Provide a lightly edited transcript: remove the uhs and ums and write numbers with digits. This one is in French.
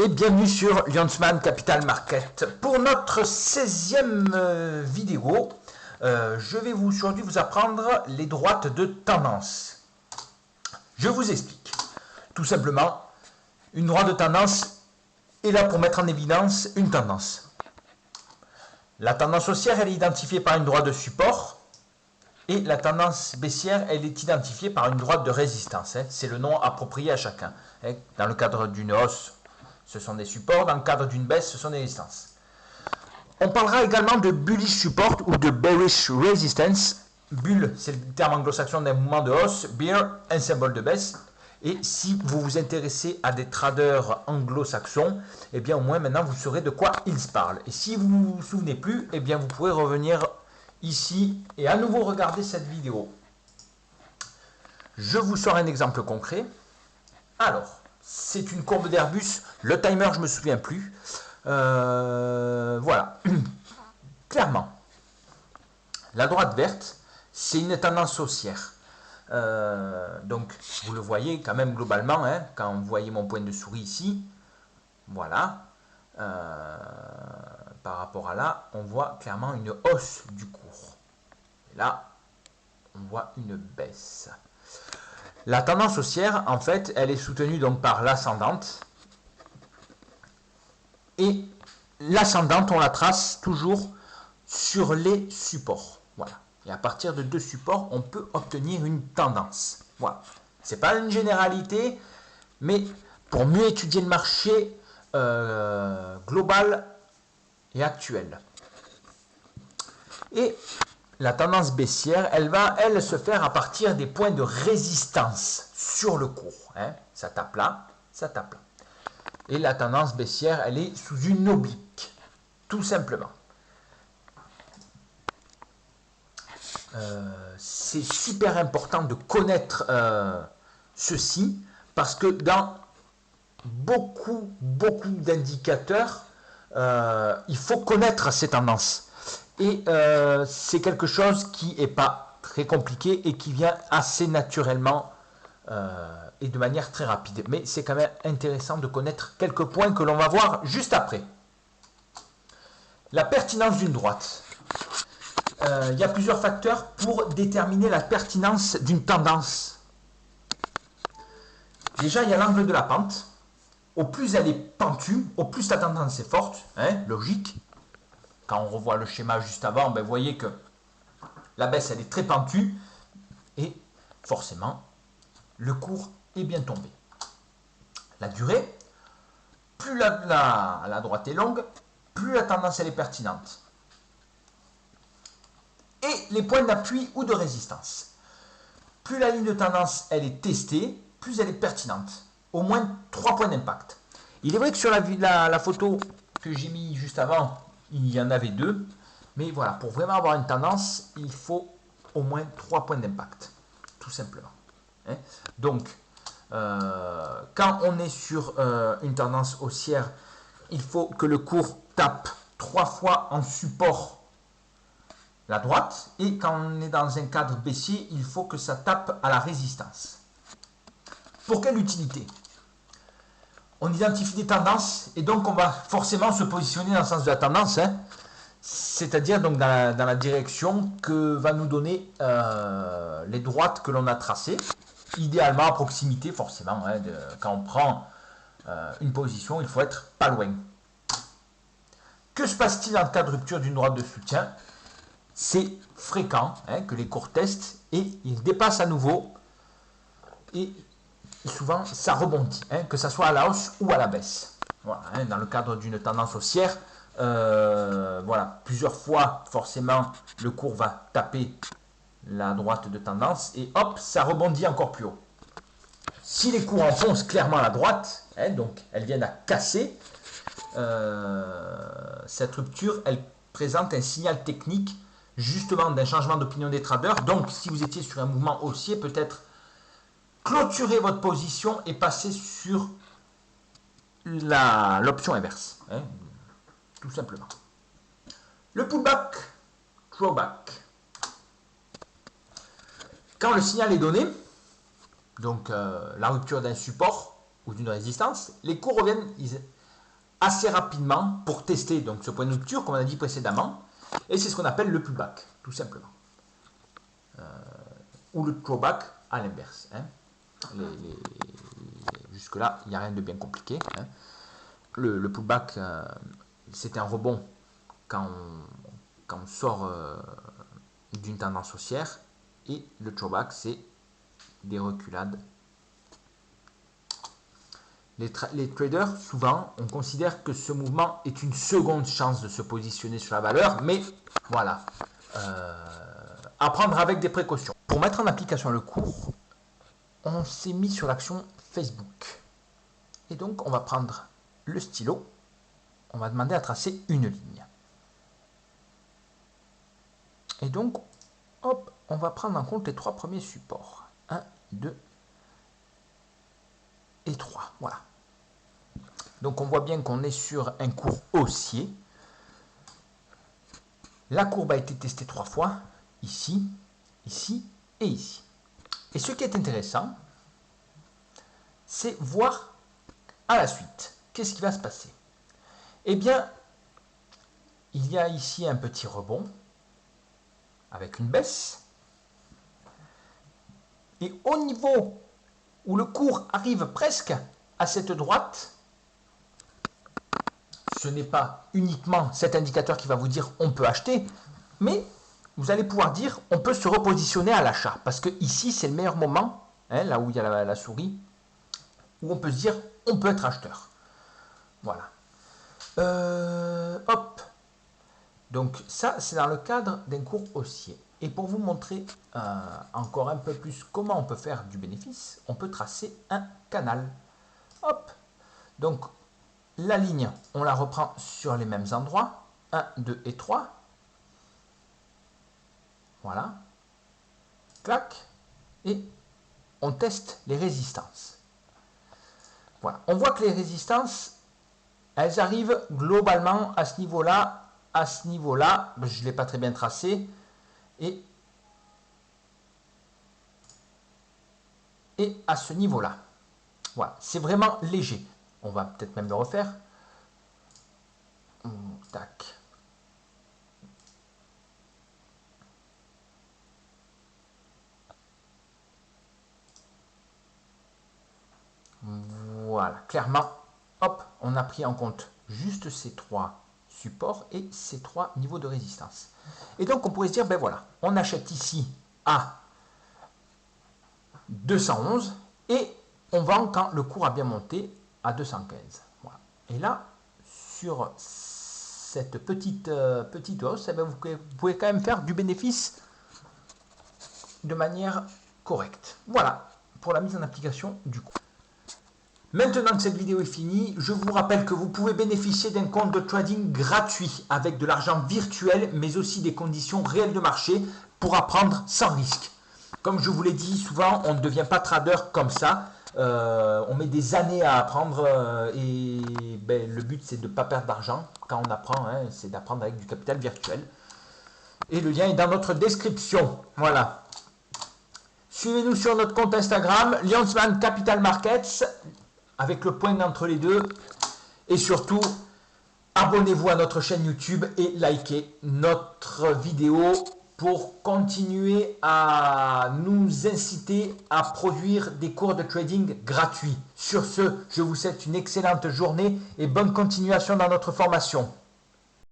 et bienvenue sur Lionsman Capital Market. Pour notre 16e vidéo, je vais aujourd'hui vous apprendre les droites de tendance. Je vous explique. Tout simplement, une droite de tendance est là pour mettre en évidence une tendance. La tendance haussière, elle est identifiée par une droite de support. Et la tendance baissière, elle est identifiée par une droite de résistance. C'est le nom approprié à chacun. Dans le cadre d'une hausse, ce sont des supports. Dans le cadre d'une baisse, ce sont des résistances. On parlera également de bullish support ou de bearish resistance. Bull, c'est le terme anglo-saxon d'un mouvement de hausse. Bear, un symbole de baisse. Et si vous vous intéressez à des traders anglo-saxons, eh bien au moins maintenant vous saurez de quoi ils parlent. Et si vous ne vous souvenez plus, eh bien vous pourrez revenir ici et à nouveau regarder cette vidéo. Je vous sors un exemple concret. Alors, c'est une courbe d'Airbus. Le timer, je ne me souviens plus. Voilà. Clairement, la droite verte, c'est une tendance haussière. Donc, vous le voyez quand même globalement, quand vous voyez mon point de souris ici. Voilà. Par rapport à là, on voit clairement une hausse du cours. Et là, on voit une baisse. La tendance haussière, en fait, elle est soutenue donc par l'ascendante. Et l'ascendante, on la trace toujours sur les supports. Voilà. Et à partir de deux supports, on peut obtenir une tendance. Voilà. Ce n'est pas une généralité, mais pour mieux étudier le marché global et actuel. Et la tendance baissière, elle va, elle, se faire à partir des points de résistance sur le cours. Ça tape là, ça tape là. Et la tendance baissière, elle est sous une oblique, tout simplement. C'est super important de connaître ceci, parce que dans beaucoup d'indicateurs, il faut connaître ces tendances. Et c'est quelque chose qui n'est pas très compliqué et qui vient assez naturellement et de manière très rapide. Mais c'est quand même intéressant de connaître quelques points que l'on va voir juste après. La pertinence d'une droite. Il y a plusieurs facteurs pour déterminer la pertinence d'une tendance. Déjà, il y a l'angle de la pente. Au plus elle est pentue, au plus la tendance est forte, logique. Quand on revoit le schéma juste avant, vous voyez que la baisse, elle est très pentue et forcément, le cours est bien tombé. La durée, plus la droite est longue, plus la tendance elle est pertinente. Et les points d'appui ou de résistance. Plus la ligne de tendance elle est testée, plus elle est pertinente. Au moins 3 points d'impact. Il est vrai que sur la photo que j'ai mis juste avant, il y en avait 2. Mais voilà, pour vraiment avoir une tendance, il faut au moins 3 points d'impact. Tout simplement. Donc, quand on est sur une tendance haussière, il faut que le cours tape 3 fois en support la droite. Et quand on est dans un cadre baissier, il faut que ça tape à la résistance. Pour quelle utilité? On identifie des tendances et donc on va forcément se positionner dans le sens de la tendance, c'est-à-dire donc dans la direction que va nous donner les droites que l'on a tracées, idéalement à proximité forcément. Quand on prend une position, il faut être pas loin. Que se passe-t-il en cas de rupture d'une droite de soutien? C'est fréquent que les cours testent et ils dépassent à nouveau et souvent ça rebondit, que ce soit à la hausse ou à la baisse. Voilà, dans le cadre d'une tendance haussière, voilà, plusieurs fois forcément le cours va taper la droite de tendance et hop, ça rebondit encore plus haut. Si les cours enfoncent clairement à la droite, donc elles viennent à casser, cette rupture, elle présente un signal technique justement d'un changement d'opinion des traders. Donc si vous étiez sur un mouvement haussier, peut-être clôturer votre position et passer sur l'option inverse. Tout simplement. Le pullback, drawback. Quand le signal est donné, donc la rupture d'un support ou d'une résistance, les cours reviennent assez rapidement pour tester donc, ce point de rupture, comme on a dit précédemment. Et c'est ce qu'on appelle le pullback, tout simplement. Ou le throwback à l'inverse. Hein. Jusque-là, il n'y a rien de bien compliqué. Hein. Le pullback, c'est un rebond quand on sort d'une tendance haussière. Et le throwback, c'est des reculades. Les traders, souvent, on considère que ce mouvement est une seconde chance de se positionner sur la valeur, mais voilà, à prendre avec des précautions. Pour mettre en application le cours, on s'est mis sur l'action Facebook. Et donc, on va prendre le stylo, on va demander à tracer une ligne. Et donc, hop, on va prendre en compte les 3 premiers supports. 1, 2 et 3, voilà. Donc on voit bien qu'on est sur un cours haussier. La courbe a été testée 3 fois, ici, ici et ici. Et ce qui est intéressant, c'est voir à la suite, qu'est-ce qui va se passer? Eh bien, il y a ici un petit rebond, avec une baisse. Et au niveau où le cours arrive presque à cette droite, ce n'est pas uniquement cet indicateur qui va vous dire on peut acheter, mais vous allez pouvoir dire on peut se repositionner à l'achat. Parce que ici, c'est le meilleur moment, hein, là où il y a la souris, où on peut se dire on peut être acheteur. Voilà. Hop. Donc ça, c'est dans le cadre d'un cours haussier. Et pour vous montrer encore un peu plus comment on peut faire du bénéfice, on peut tracer un canal. Hop. Donc, la ligne, on la reprend sur les mêmes endroits. 1, 2 et 3. Voilà. Clac. Et on teste les résistances. Voilà. On voit que les résistances, elles arrivent globalement à ce niveau-là. À ce niveau-là, je ne l'ai pas très bien tracé. Et à ce niveau-là. Voilà. C'est vraiment léger. On va peut-être même le refaire. Tac. Voilà. Clairement, hop, on a pris en compte juste ces 3 supports et ces 3 niveaux de résistance. Et donc, on pourrait se dire, ben voilà, on achète ici à 211 et on vend quand le cours a bien monté à 215. Voilà. Et là, sur cette petite hausse, eh bien, vous pouvez quand même faire du bénéfice de manière correcte. Voilà pour la mise en application du cours. Maintenant que cette vidéo est finie, je vous rappelle que vous pouvez bénéficier d'un compte de trading gratuit avec de l'argent virtuel, mais aussi des conditions réelles de marché pour apprendre sans risque. Comme je vous l'ai dit, souvent, on ne devient pas trader comme ça. On met des années à apprendre et ben, le but, c'est de ne pas perdre d'argent quand on apprend. Hein, c'est d'apprendre avec du capital virtuel. Et le lien est dans notre description. Voilà. Suivez-nous sur notre compte Instagram, Lionsman Capital Markets, avec le point entre les deux. Et surtout, abonnez-vous à notre chaîne YouTube et likez notre vidéo pour continuer à nous inciter à produire des cours de trading gratuits. Sur ce, je vous souhaite une excellente journée et bonne continuation dans notre formation.